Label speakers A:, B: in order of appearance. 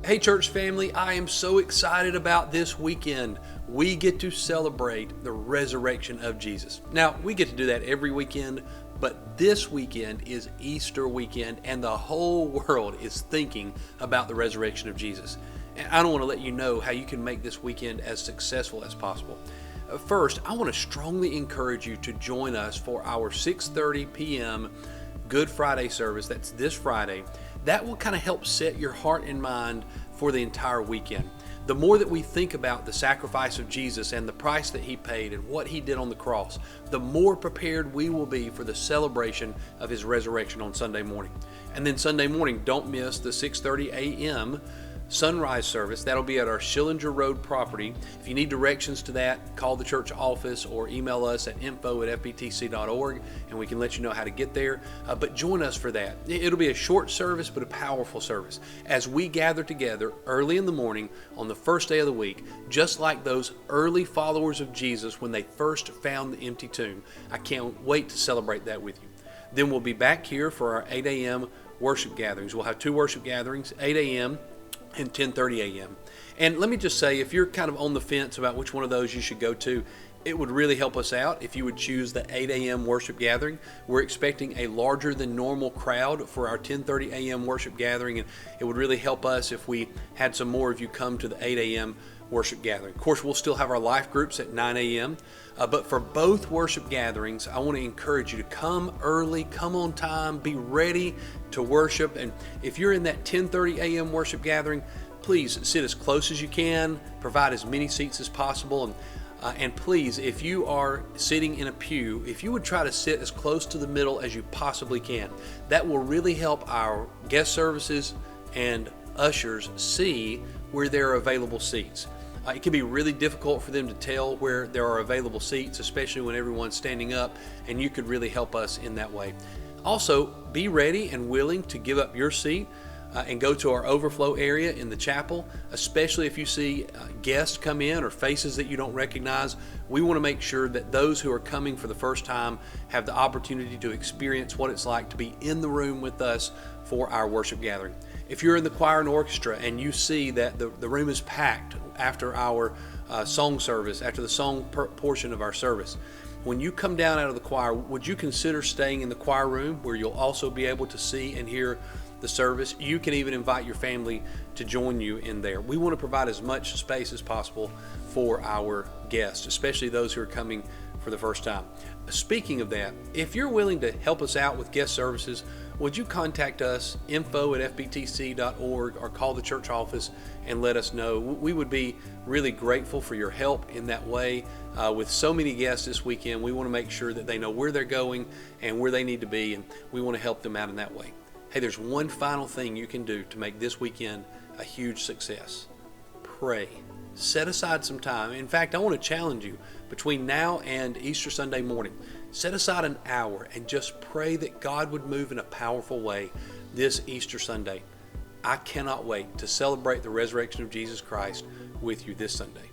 A: Hey church family, I am so excited about this weekend. We get to celebrate the resurrection of Jesus. Now, we get to do that every weekend, but this weekend is Easter weekend and the whole world is thinking about the resurrection of Jesus. And I don't want to let you know how you can make this weekend as successful as possible. First, I want to strongly encourage you to join us for our 6:30 p.m. Good Friday service. That's this Friday. That will kind of help set your heart and mind for the entire weekend. The more that we think about the sacrifice of Jesus and the price that He paid and what He did on the cross, the more prepared we will be for the celebration of His resurrection on Sunday morning. And then Sunday morning, don't miss the 6:30 a.m. sunrise service. That'll be at our Schillinger Road property. If you need directions to that, call the church office or email us at info@fbtc.org and we can let you know how to get there. But join us for that. It'll be a short service, but a powerful service as we gather together early in the morning on the first day of the week, just like those early followers of Jesus when they first found the empty tomb. I can't wait to celebrate that with you. Then we'll be back here for our 8 a.m. worship gatherings. We'll have two worship gatherings, 8 a.m. and 10:30 a.m. And let me just say, if you're kind of on the fence about which one of those you should go to, it would really help us out if you would choose the 8 a.m. worship gathering. We're expecting a larger than normal crowd for our 10:30 a.m. worship gathering, and it would really help us if we had some more of you come to the 8 a.m. worship gathering. Of course, we'll still have our life groups at 9 a.m., but for both worship gatherings, I want to encourage you to come early, come on time, be ready to worship. And if you're in that 10:30 a.m. worship gathering, please sit as close as you can, provide as many seats as possible. And please, if you are sitting in a pew, if you would try to sit as close to the middle as you possibly can, that will really help our guest services and ushers see where there are available seats. It can be really difficult for them to tell where there are available seats, especially when everyone's standing up, and you could really help us in that way. Also, be ready and willing to give up your seat and go to our overflow area in the chapel, especially if you see guests come in or faces that you don't recognize. We want to make sure that those who are coming for the first time have the opportunity to experience what it's like to be in the room with us for our worship gathering. If you're in the choir and orchestra and you see that the room is packed after our song service, after the song portion of our service, when you come down out of the choir, would you consider staying in the choir room where you'll also be able to see and hear the service? You can even invite your family to join you in there. We want to provide as much space as possible for our guests, especially those who are coming for the first time. Speaking of that, if you're willing to help us out with guest services, would you contact us, info@fbtc.org, or call the church office and let us know? We would be really grateful for your help in that way. With so many guests this weekend, we want to make sure that they know where they're going and where they need to be, and we want to help them out in that way. Hey, there's one final thing you can do to make this weekend a huge success. Pray. Set aside some time. In fact, I want to challenge you between now and Easter Sunday morning. Set aside an hour and just pray that God would move in a powerful way this Easter Sunday. I cannot wait to celebrate the resurrection of Jesus Christ with you this Sunday.